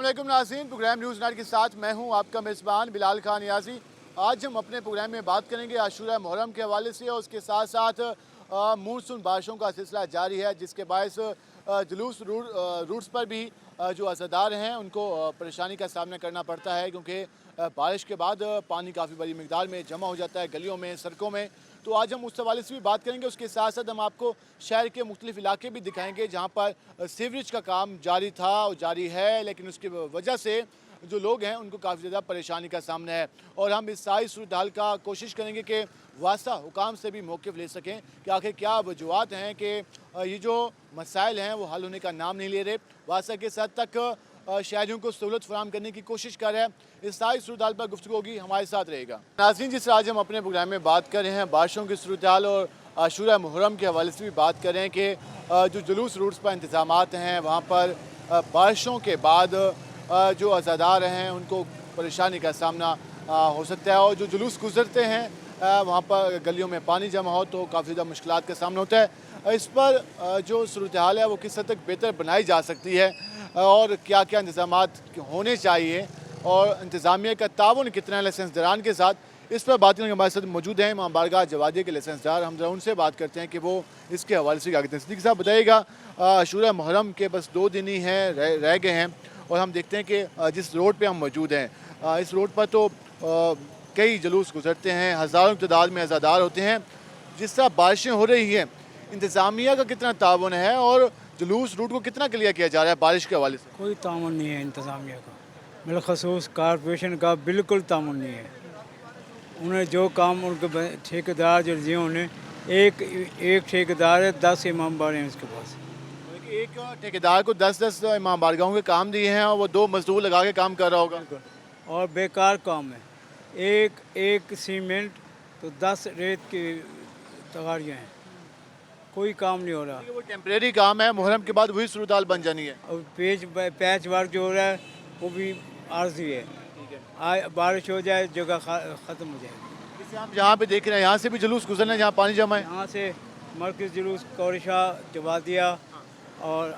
अस्सलामुअलैकुम नाज़रीन, programme news night के साथ मैं हूं आपका मेज़बान बिलाल खान यासी। आज हम अपने प्रोग्राम में बात करेंगे आशूरा मुहर्रम के हवाले से और उसके साथ साथ मानसून बारिशों का सिलसिला जारी है, जिसके बायस जुलूस रूट्स पर भी जो अज़ादार हैं उनको परेशानी का सामना करना पड़ता है, क्योंकि बारिश के बाद पानी काफ़ी बड़ी मिकदार में जमा हो जाता है गलियों में, सड़कों में। तो आज हम उस हवाले से भी बात करेंगे। उसके साथ साथ हम आपको शहर के मुख्तलिफ इलाके भी दिखाएंगे जहाँ पर सीवरेज का काम जारी था और जारी है, लेकिन उसकी वजह से जो लोग हैं उनको काफ़ी ज़्यादा परेशानी का सामना है। और हम इस सारी सूरत हाल का कोशिश करेंगे कि वास्ता हुकाम से भी मौक़िफ़ ले सकें कि आखिर क्या वजूहात हैं कि ये जो मसाइल हैं वो हल होने का नाम नहीं ले रहे। वास्ता किस हद तक शहरियों को सहूलत फराहम करने की कोशिश कर रहे हैं, इस सारी सूरत हाल पर गुफ्तगू होगी, हमारे साथ रहेगा। नाज़रीन, जिस आज हम अपने प्रोग्राम में बात कर रहे हैं बारिशों की सूरत हाल और आशूरा मुहर्रम के हवाले से भी बात कर रहे हैं कि जो जुलूस रूट्स पर इंतज़ामात हैं वहाँ पर बारिशों के बाद जो अज़ादार हैं उनको परेशानी का सामना हो सकता है, और जो जुलूस गुजरते हैं वहाँ पर गलियों में पानी जमा हो तो काफ़ी ज़्यादा मुश्किलात का सामना होता है। इस पर जो सूरत हाल है वो किस हद तक बेहतर बनाई जा सकती है और क्या क्या इंतज़ामात होने चाहिए और इंतज़ामिया का ताउन कितना है लाइसेंसदारान के साथ, इस पर बात करने के हमारे साथ मौजूद हैं इमाम बारगाह जवादिया के लाइसेंसदार। हम जरा उनसे बात करते हैं कि वो इसके हवाले से क्या कहते हैं। सिद्दीकी साहब, बताइएगा, आशूरा मुहर्रम के बस 2 दिन ही हैं रह गए हैं और हम देखते हैं कि जिस रोड पर हम मौजूद हैं इस रोड पर तो कई जुलूस गुजरते हैं, हज़ारों की तादाद में अज़ादार होते हैं। जिस तरह बारिशें हो रही हैं, इंतज़ामिया का कितना ताउन है और जुलूस रूट को कितना क्लियर किया जा रहा है बारिश के हवाले से? कोई ताउन नहीं है इंतज़ामिया का, बिलख़ुसूस कॉरपोरेशन का बिल्कुल ताउन नहीं है। उन्हें जो काम उनके ठेकेदार जो दिए उन्हें एक ठेकेदार है, 10 इमाम बार हैं उसके पास। एक ठेकेदार को 10-10 इमाम बारगाहों के काम दिए हैं और वो 2 मजदूर लगा के काम कर रहा होगा। और बेकार काम है। एक सीमेंट तो 10 रेत की तगाड़ियाँ हैं, कोई काम नहीं हो रहा। वो टेम्परेरी काम है, मुहर्रम के बाद वही सूरत हाल बन जानी है। और पैच वर्क जो हो रहा है वो भी आर्जी है। बारिश हो जाए जगह ख़त्म हो जाएगी। जैसे हम जहाँ पे देख रहे हैं यहाँ से भी जुलूस गुजरना है जहाँ पानी जमा है। यहाँ से मरकज़ जुलूस कौरशा जवादिया और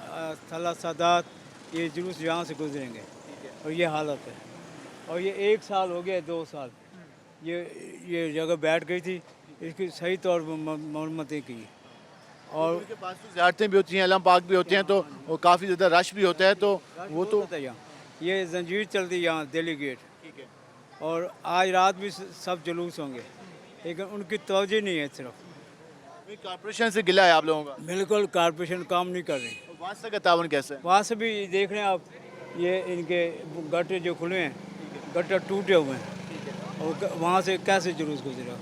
थला सादात, ये जुलूस यहाँ से गुजरेंगे और ये हालत है। और ये 1 साल हो गया, 2 साल ये जगह बैठ गई थी, इसकी सही तौर पर मरम्मतें की। और उनके पास तो ज़ियारतें भी होती हैं, अलम पाक भी होते हैं, तो वो काफ़ी ज़्यादा रश भी होता है, तो वो तो यहाँ ये जंजीर चलती है यहाँ दिल्ली गेट। और आज रात भी सब जुलूस होंगे, लेकिन उनकी तवज्जो नहीं है। सिर्फ कॉर्पोरेशन से गिला है आप लोगों का? बिल्कुल कॉरपोरेशन काम नहीं कर रही। वास्ता का ताउन कैसे है? वहाँ से भी देख रहे हैं आप, ये इनके गटर जो खुले हैं, गटर टूटे हुए हैं, और वहाँ से कैसे जुलूस गुजरा,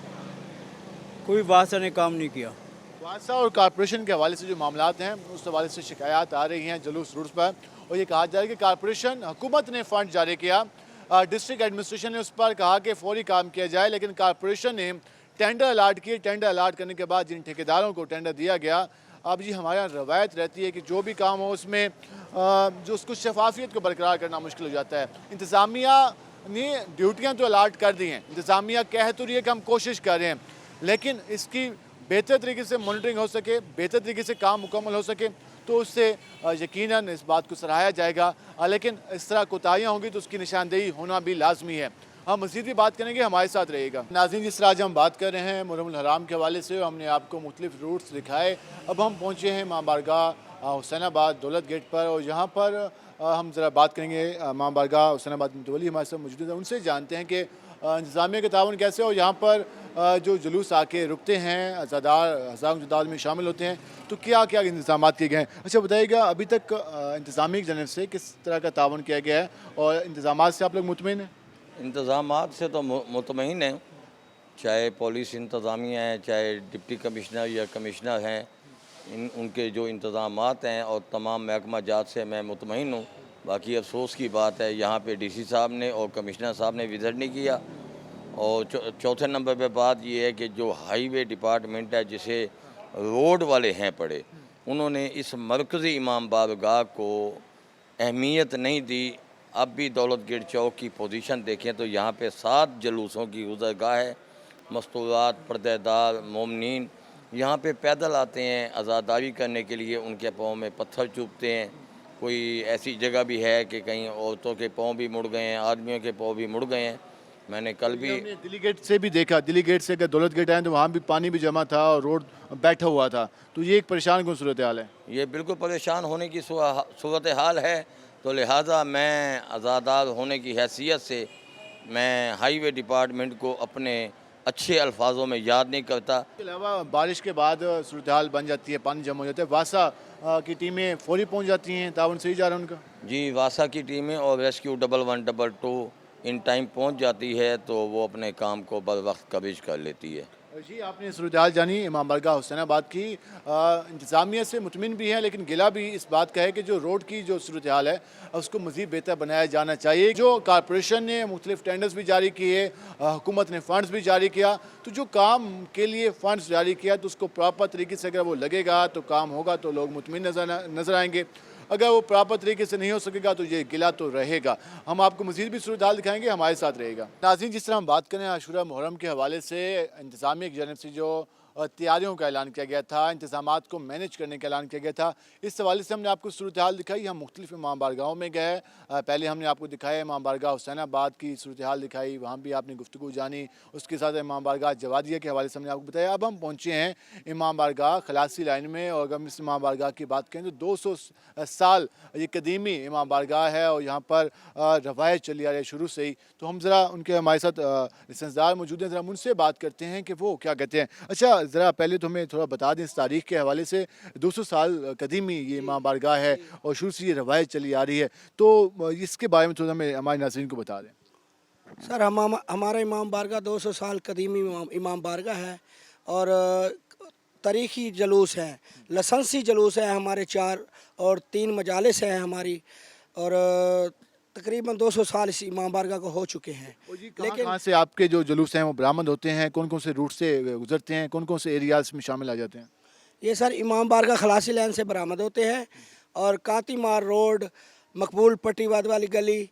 कोई वास्ता ने काम नहीं किया। वास्ता और कॉर्पोरेशन के हवाले से जो मामलात हैं उस हवाले से शिकायत आ रही हैं जुलूस रूट्स पर, और ये कहा जा रहा है कि कॉर्पोरेशन हुकूमत ने फ़ंड जारी किया, डिस्ट्रिक्ट एडमिनिस्ट्रेशन ने उस पर कहा कि फौरी काम किया जाए, लेकिन कॉर्पोरेशन ने टेंडर अलाट किए। टेंडर अलाट करने के बाद जिन ठेकेदारों को टेंडर दिया गया, अब जी हमारे यहाँ रवायत रहती है कि जो भी काम हो उसमें जो उसको शफाफियत को बरकरार करना मुश्किल हो जाता है। इंतज़ामिया ने ड्यूटियाँ तो अलाट कर दी हैं, इंतज़ामिया कह तो रही है कि हम कोशिश कर रहे हैं, लेकिन इसकी बेहतर तरीके से मॉनिटरिंग हो सके, बेहतर तरीके से काम मुकम्मल हो सके तो उससे यकीनन इस बात को सराहा जाएगा, लेकिन इस तरह कोताहियाँ होंगी तो उसकी निशानदेही होना भी लाजमी है। हम मज़ीद भी बात करेंगे, हमारे साथ रहेगा। नाज़रीन, जिस तरह आज हम बात कर रहे हैं मुहर्रम हराम के हवाले से, हमने आपको मुख्तलिफ रूट्स दिखाए। अब हम पहुँचे हैं इमाम बारगाह हुसैनाबाद दौलत गेट पर, और यहाँ पर हम ज़रा बात करेंगे इमाम बारगाह हुसैनाबाद मुतवली हमारे साथ मौजूद है, उनसे जानते हैं कि इंतज़ामिया के ताउन कैसे और यहाँ पर जो जुलूस आके रुकते हैं अज़ादार हज़ारों की तादाद में शामिल होते हैं तो क्या क्या इंतज़ाम किए गए हैं। अच्छा, बताइएगा, अभी तक इंतज़ामी की जानब से किस तरह का ताउन किया गया है और इंतज़ामात से आप लोग मुतमईन हैं? इंतज़ामात से तो मुतमईन हैं, चाहे पुलिस इंतज़ामिया है, चाहे डिप्टी कमिश्नर या कमिश्नर हैं, उनके जो इंतज़ामात हैं और तमाम महकमा जात से मैं मुतमईन हूँ। बाकी अफसोस की बात है यहाँ पे डीसी साहब ने और कमिश्नर साहब ने विज़िट नहीं किया। और चौथे नंबर पे बात ये है कि जो हाईवे डिपार्टमेंट है, जिसे रोड वाले हैं पड़े, उन्होंने इस मरकज़ी इमाम बारगाह को अहमियत नहीं दी। अब भी दौलत गेट चौक की पोजीशन देखें तो यहाँ पे 7 जुलूसों की गुज़रगाह है। मस्तूरात, पर्देदार, मोमिनीन यहाँ पे पैदल आते हैं, अज़ादारी करने के लिए उनके पाँव में पत्थर चूभते हैं। کوئی ایسی جگہ بھی ہے کہ کہیں عورتوں کے پاؤں بھی مڑ گئے ہیں، آدمیوں کے پاؤں بھی مڑ گئے ہیں. میں نے کل بھی ہم نے دلی گیٹ سے بھی دیکھا، دلی گیٹ سے اگر دولت گیٹ آئے تو وہاں بھی پانی بھی جمع تھا اور روڈ بیٹھا ہوا تھا. تو یہ ایک پریشان کن صورتحال ہے. یہ بالکل پریشان ہونے کی صورتحال ہے. تو لہٰذا میں آزادار ہونے کی حیثیت سے میں ہائی وے ڈپارٹمنٹ کو اپنے اچھے الفاظوں میں یاد نہیں کرتا. اس کے علاوہ بارش کے بعد صورتحال بن جاتی ہے، پانی جمع ہو جاتا ہے، واسا کی ٹیمیں فوری پہنچ جاتی ہیں، تعاون صحیح جا رہا ہے ان کا؟ جی واسا کی ٹیمیں اور ریسکیو 1122 ان ٹائم پہنچ جاتی ہے تو وہ اپنے کام کو بر وقت کوریج کر لیتی ہے. جی آپ نے صورتحال جانی امام بارگاہ حسین آباد کی. انتظامیہ سے مطمئن بھی ہیں لیکن گلہ بھی اس بات کا ہے کہ جو روڈ کی جو صورتحال ہے اس کو مزید بہتر بنایا جانا چاہیے. جو کارپوریشن نے مختلف ٹینڈرز بھی جاری کیے، حکومت نے فنڈز بھی جاری کیا، تو جو کام کے لیے فنڈز جاری کیا تو اس کو پراپر طریقے سے اگر وہ لگے گا تو کام ہوگا تو لوگ مطمئن نظر آئیں گے. اگر وہ پراپر طریقے سے نہیں ہو سکے گا تو یہ گلہ تو رہے گا. ہم آپ کو مزید بھی صورتحال دکھائیں گے، ہمارے ساتھ رہے گا. ناظرین جس طرح ہم بات کریں عاشورہ محرم کے حوالے سے انتظامیہ کی جانب سے جو تیاریوں کا اعلان کیا گیا تھا، انتظامات کو مینج کرنے کا اعلان کیا گیا تھا، اس حوالے سے ہم نے آپ کو صورتحال دکھائی. ہم مختلف امام بارگاہوں میں گئے. پہلے ہم نے آپ کو دکھایا امام بارگاہ حسین آباد کی صورتحال دکھائی، وہاں بھی آپ نے گفتگو جانی. اس کے ساتھ امام بارگاہ جوادیہ کے حوالے سے ہم نے آپ کو بتایا. اب ہم پہنچے ہیں امام بارگاہ خلاصی لائن میں، اور اگر ہم اس امام بارگاہ کی بات کریں تو 200 سال یہ قدیمی امام بارگاہ ہے اور یہاں پر روایت چلی آ رہی ہے شروع سے ہی. تو ہم ذرا ان کے ہمارے ساتھ لائسنسدار موجود ہیں، ذرا ہم ان سے بات کرتے ہیں کہ وہ کیا کہتے ہیں. اچھا ذرا پہلے تو ہمیں تھوڑا بتا دیں اس تاریخ کے حوالے سے. 200 سال قدیمی یہ امام بارگاہ ہے اور شروع سے یہ روایت چلی آ رہی ہے، تو اس کے بارے میں تھوڑا ہمیں ہمارے ناظرین کو بتا دیں. سر ہمارا امام بارگاہ 200 سال قدیمی امام بارگاہ ہے اور تاریخی جلوس ہے، لسنسی جلوس ہے ہمارے 4 اور 3 مجالس ہیں ہماری، اور تقریباً 200 سال اس امام بارگاہ کو ہو چکے ہیں. کہاں سے آپ کے جو جلوس ہیں وہ برآمد ہوتے ہیں؟ کون کون سے روٹ سے گزرتے ہیں؟ کون کون سے ایریاز میں شامل آ جاتے ہیں؟ یہ سر امام بارگاہ خلاصی لائن سے برآمد ہوتے ہیں اور کاتی مار روڈ، مقبول پٹی واد والی گلی،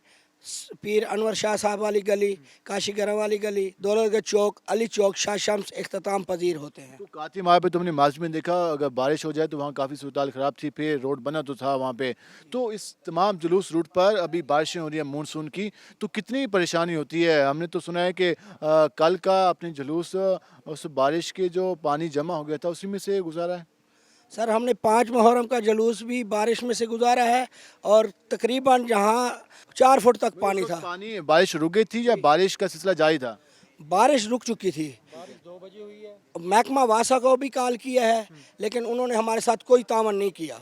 پیر انور شاہ صاحب والی گلی، کاشی گرہ والی گلی، دولت گنج چوک، علی چوک، شاہ شمس اختتام پذیر ہوتے ہیں. تو کاتی مار پہ تم نے ماضی میں دیکھا اگر بارش ہو جائے تو وہاں کافی صورتحال خراب تھی، پھر روڈ بنا تو تھا وہاں پہ. تو اس تمام جلوس روٹ پر ابھی بارشیں ہو رہی ہیں مونسون کی، تو کتنی پریشانی ہوتی ہے؟ ہم نے تو سنا ہے کہ کل کا اپنے جلوس اس بارش کے جو پانی جمع ہو گیا تھا اسی میں سے گزارا ہے. سر ہم نے 5 محرم کا جلوس بھی بارش میں سے گزارا ہے اور تقریباً جہاں 4 فٹ تک پانی تھا. پانی بارش رک گئی تھی یا بارش کا سلسلہ جاری تھا؟ بارش رک چکی تھی. محکمہ واسا کو بھی کال کیا ہے لیکن انہوں نے ہمارے ساتھ کوئی تعاون نہیں کیا.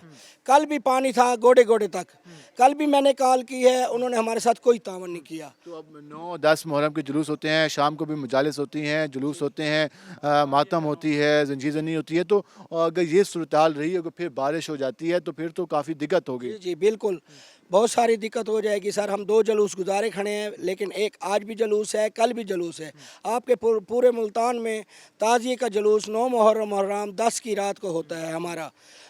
کل بھی پانی تھا گوڑے گوڑے تک، کل بھی میں نے کال کی ہے، انہوں نے ہمارے ساتھ کوئی تعاون نہیں کیا. تو اب 9-10 محرم کے جلوس ہوتے ہیں، شام کو بھی مجالس ہوتی ہیں، جلوس ہوتے ہیں، ماتم ہوتی ہے، زنجیر زنی ہوتی ہے. تو اگر یہ صورتحال رہی اگر پھر بارش ہو جاتی ہے تو پھر تو کافی دقت ہوگی. جی بالکل بہت ساری دقت ہو جائے گی سر. ہم 2 جلوس گزارے کھڑے ہیں لیکن ایک آج بھی جلوس ہے، کل بھی جلوس ہے. آپ کے پورے ملتان میں تعزیے کا جلوس 9 محرم محرم 10 کی رات کو ہوتا ہے ہمارا،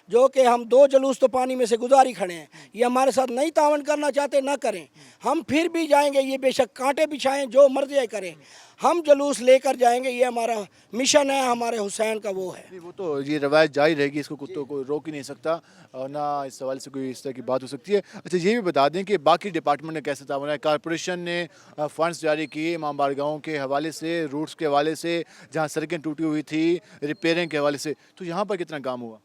جو کہ ہم 2 جلوس تو پانی میں سے گزار ہی کھڑے ہیں. یہ ہمارے ساتھ نہیں تعاون کرنا چاہتے نہ کریں، ہم پھر بھی جائیں گے. یہ بے شک کانٹے بچھائیں، جو مرضی کریں، ہم جلوس لے کر جائیں گے. یہ ہمارا مشن ہے، ہمارے حسین کا وہ ہے. وہ تو یہ روایت جاری رہے گی، اس کو کتوں کو روک ہی نہیں سکتا اور نہ اس حوالے سے کوئی اس طرح کی بات ہو سکتی ہے. اچھا یہ بھی بتا دیں کہ باقی ڈپارٹمنٹ نے کیسے تعاون ہے؟ کارپوریشن نے فنڈز جاری کیے امام بارگاہوں کے حوالے سے، روٹس کے حوالے سے، جہاں سڑکیں ٹوٹی ہوئی تھی ریپیئرنگ کے حوالے سے، تو یہاں پر کتنا کام ہوا؟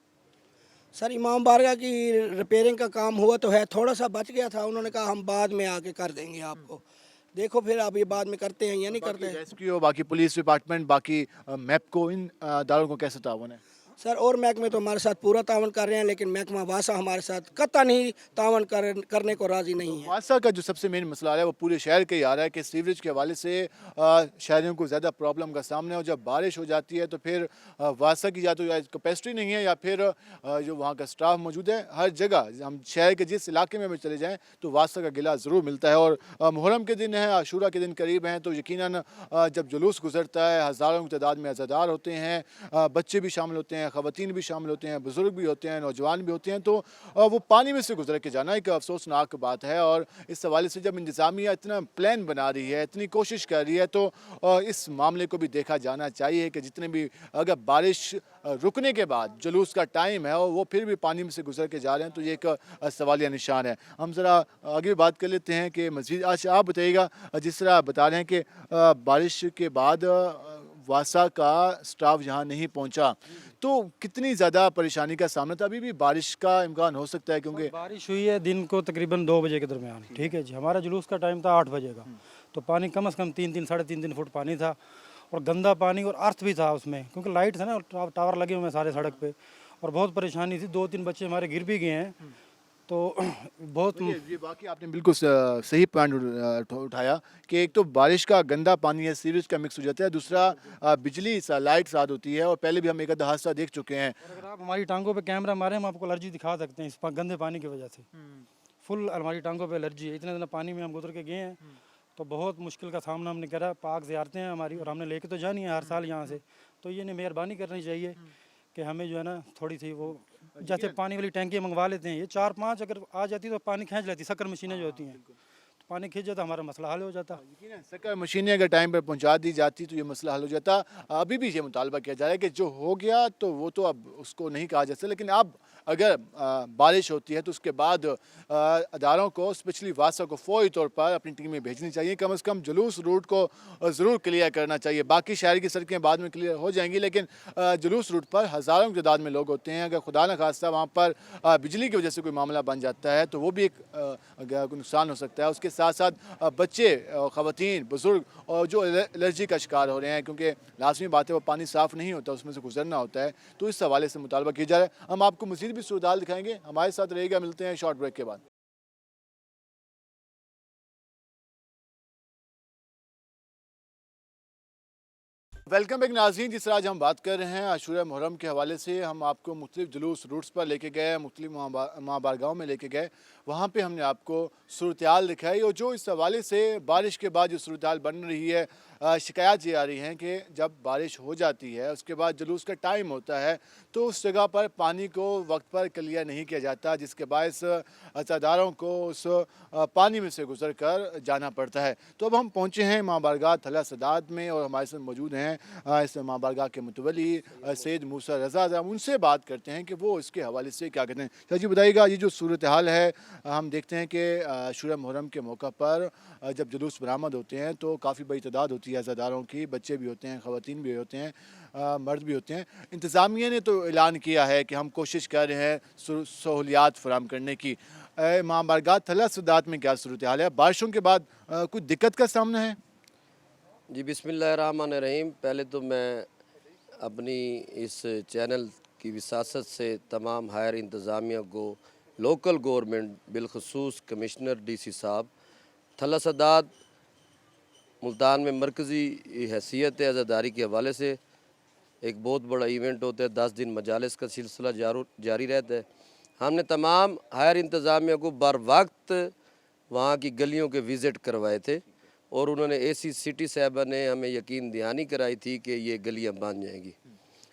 سر امام بارگاہ کی ریپیئرنگ کا کام ہوا تو ہے، تھوڑا سا بچ گیا تھا. انہوں نے کہا ہم بعد میں آ کے کر دیں گے آپ کو. دیکھو پھر آپ یہ بعد میں کرتے ہیں یا نہیں کرتے ہیں. ریسکیو، باقی پولیس ڈپارٹمنٹ، باقی میپ کو، ان اداروں کو کیسے تعاون ہے؟ سر اور محکمے تو ہمارے ساتھ پورا تعاون کر رہے ہیں لیکن محکمہ واسا ہمارے ساتھ قطعا نہیں تعاون کرنے کو راضی نہیں ہے. واسا کا جو سب سے مین مسئلہ ہے وہ پورے شہر کا ہی آ رہا ہے کہ سیوریج کے حوالے سے شہریوں کو زیادہ پرابلم کا سامنا ہے، اور جب بارش ہو جاتی ہے تو پھر واسا کی یا تو کیپیسٹی نہیں ہے یا پھر جو وہاں کا سٹاف موجود ہے. ہر جگہ ہم شہر کے جس علاقے میں چلے جائیں تو واسا کا گلہ ضرور ملتا ہے. اور محرم کے دن ہے، عاشورہ کے دن قریب ہیں، تو یقیناً جب جلوس گزرتا ہے ہزاروں کی تعداد میں عزادار ہوتے ہیں، بچے بھی شامل ہوتے ہیں، ख़वातीन भी शामिल होते हैं, बुज़ुर्ग भी होते हैं, नौजवान भी होते हैं, तो वो पानी में से गुजर के जाना एक अफसोसनाक बात है। और इस हवाले से जब इंतज़ामिया इतना प्लान बना रही है, इतनी कोशिश कर रही है, तो इस मामले को भी देखा जाना चाहिए कि जितने भी अगर बारिश रुकने के बाद जुलूस का टाइम है और वो फिर भी पानी में से गुजर के जा रहे हैं, तो ये एक सवालिया निशान है। हम ज़रा आगे बात कर लेते हैं कि मज़ीद आज आप बताइएगा, जिस तरह आप बता रहे हैं कि बारिश के बाद वासा का स्टाफ यहाँ नहीं पहुँचा, तो कितनी ज़्यादा परेशानी का सामना था? अभी भी बारिश का इम्कान हो सकता है क्योंकि बारिश हुई है दिन को तकरीबन 2 बजे के दरमियान, ठीक है जी। हमारा जुलूस का टाइम था 8 बजे का, तो पानी कम से कम 3 साढ़े तीन फुट पानी था और गंदा पानी और अर्थ भी था उसमें, क्योंकि लाइट था ना, टावर लगे हुए हैं सारे सड़क पे और बहुत परेशानी थी। 2-3 बच्चे हमारे गिर भी गए हैं, तो बहुत ये बाकी आपने बिल्कुल सही पॉइंट उठाया कि एक तो बारिश का गंदा पानी है, सीवेज का मिक्स हो जाता है, दूसरा बिजली लाइट साथ होती है और पहले भी हम एक आधा हादसा देख चुके हैं। अगर आप हमारी टांगों पे कैमरा मारे हम आपको एलर्जी दिखा सकते हैं इस गंदे पानी की वजह से। फुल हमारी टांगों पे एलर्जी है, इतने दिन पानी में हम गुजर के गए हैं, तो बहुत मुश्किल का सामना हमने करा। पाक ज़ियारतें हैं हमारी और हमने लेके तो जानी है हर साल यहाँ से, तो ये मेहरबानी करनी चाहिए कि हमें जो है ना थोड़ी सी वो जैसे पानी वाली टैंकी मंगवा लेते हैं, ये 4-5 अगर आ जाती तो पानी खींच लेती, शक्कर मशीनें जो होती हैं, तो पानी खींच जाता, हमारा मसला हल हो जाता। शक्कर मशीनें अगर टाइम पर पहुंचा दी जाती तो ये मसला हल हो जाता। अभी भी ये मुतालबा किया जा रहा है कि जो हो गया तो वो तो अब उसको नहीं कहा जा सकता, लेकिन अब अगर बारिश होती है तो उसके बाद अदारों को, स्पेशली वासा को फौरी तौर पर अपनी टीमें भेजनी चाहिए। कम से कम जुलूस रूट को ज़रूर क्लियर करना चाहिए। बाकी शहर की सड़कें बाद में क्लियर हो जाएंगी, लेकिन जुलूस रूट पर हज़ारों की तादाद में लोग होते हैं। अगर खुदा न खास्ता वहाँ पर बिजली की वजह से कोई मामला बन जाता है तो वो भी एक नुकसान हो सकता है। उसके साथ साथ बच्चे, ख़वातीन, बुज़ुर्ग और जो एलर्जी का शिकार हो रहे हैं, क्योंकि लाजमी बात है वो पानी साफ़ नहीं होता, उसमें से गुजरना होता है, तो इस हवाले से मुतालबा किया जा रहा है। हम आपको मज़ीद भी सूरत हाल दिखाएंगे, हमारे साथ रहेगा। मिलते हैं शॉर्ट ब्रेक के बाद। वेलकम बैक नाज़रीन। जिस तरह आज हम बात कर रहे हैं आशूरा मुहर्रम के हवाले से, हम आपको मुख्तलिफ जुलूस रूट्स पर लेके गए, मुख्तलिफ माँ बारगाहों में लेके गए, वहाँ पे हमने आपको सूरत हाल दिखाई। और जो इस हवाले से बारिश के बाद जो सूरत हाल बन रही है, शिकायत ये आ रही हैं कि जब बारिश हो जाती है उसके बाद जुलूस का टाइम होता है तो उस जगह पर पानी को वक्त पर क्लियर नहीं किया जाता, जिसके बायस अज़ादारों को उस पानी में से गुजर कर जाना पड़ता है। तो अब हम पहुँचे हैं माँ बारगाह थला सदात में और हमारे साथ मौजूद हैं इस माँ बारगाह के मुतवली सैयद मूसा रज़ा। हम उनसे बात करते हैं कि वो इसके हवाले से क्या कहते हैं। सर जी बताइएगा, ये जो सूरत हाल है, हम देखते हैं कि आशूरा मुहर्रम के मौका पर जब जुलूस बरामद होते हैं तो काफ़ी बड़ी तादाद होती है अज़ादारों की, बच्चे भी होते हैं, ख़वातीन भी होते हैं, मर्द भी होते हैं। इंतज़ामिया ने तो ऐलान किया है कि हम कोशिश कर रहे हैं सहूलियात फराहम करने की। माँ बारगाह थला सदात में क्या सूरत हाल है? बारिशों के बाद कुछ दिक्कत का सामना है? जी बिस्मिल्लाहिर्रहमानिर्रहीम। पहले तो मैं अपनी इस चैनल की विसासत से तमाम हायर इंतज़ामिया को, लोकल गवर्नमेंट बिलखसूस कमिश्नर डीसी साहब, थला सदात मुल्तान में मरकज़ी हैसियत अज़ादारी के हवाले से एक बहुत बड़ा इवेंट होता है, 10 दिन मजालिस का सिलसिला जारी रहता है। हमने तमाम हायर इंतज़ामिया को बर वक्त वहाँ की गलियों के विज़िट करवाए थे और उन्होंने एसी सिटी साहबा ने हमें यकीन दहानी कराई थी कि ये गलियाँ बन जाएंगी।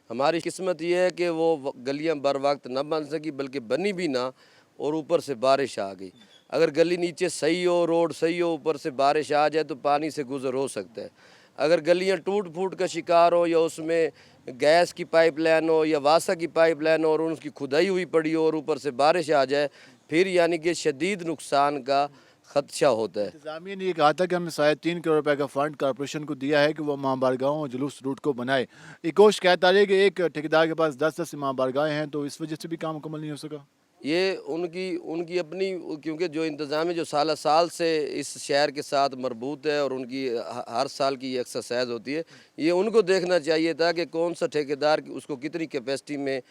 हमारी किस्मत ये है कि वो गलियाँ बर वक्त न बन सकी, बल्कि बनी भी ना और ऊपर से बारिश आ गई। अगर गली नीचे सही हो, रोड सही हो, ऊपर से बारिश आ जाए तो पानी से गुज़र हो सकता है। अगर गलियाँ टूट फूट का शिकार हो या उसमें गैस की पाइपलाइन हो या वासा की पाइपलाइन हो और उसकी खुदाई हुई पड़ी हो और ऊपर से बारिश आ जाए, फिर यानी कि शदीद नुकसान का खदशा होता है। इंतज़ामिया ने ये कहा था कि हमने 3.5 करोड़ रुपए का फ़ंड कॉर्पोरेशन को दिया है कि वो माँ बारगाहों और जुलूस रूट को बनाए। एक और शिकायत आ रही है कि एक ठेकेदार के पास 10-10 माँ बारगाहें हैं, तो इस वजह से भी काम मुकम्मल नहीं हो सका। ये उनकी अपनी, क्योंकि जो इंतज़ाम जो साल से इस शहर के साथ मरबूत है और उनकी हर साल की ये एक्सरसाइज होती है, ये उनको देखना चाहिए था कि कौन सा ठेकेदार उसको कितनी कैपेसिटी में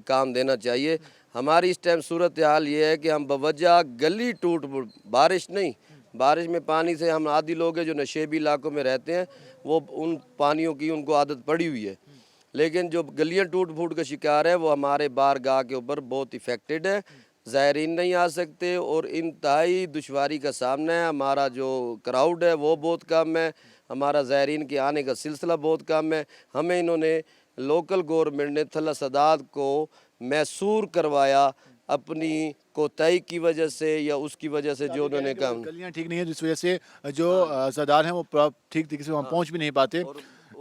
काम देना चाहिए। हमारी इस टाइम सूरत हाल ये है कि हम बवजह गली टूट, बारिश नहीं, बारिश में पानी से हम आदि लोग हैं जो नशेबी इलाकों में रहते हैं, वो उन पानियों की उनको आदत पड़ी हुई है, लेकिन जो गलियां टूट फूट का शिकार है वो हमारे बारगाह के ऊपर बहुत इफ़ेक्टेड है। ज़ायरीन नहीं आ सकते और इंतहाई दुश्वारी का सामना है। हमारा जो क्राउड है वो बहुत कम है, हमारा ज़ायरीन के आने का सिलसिला बहुत कम है। हमें इन्होंने लोकल गवर्नमेंट ने थल्ला सदात को मैसूर करवाया अपनी कोताही की वजह से या उसकी वजह से जो उन्होंने काम गलियां ठीक नहीं है जिस वजह से जो सरदार हैं वो ठीक तरीके से वहाँ पहुँच भी नहीं पाते,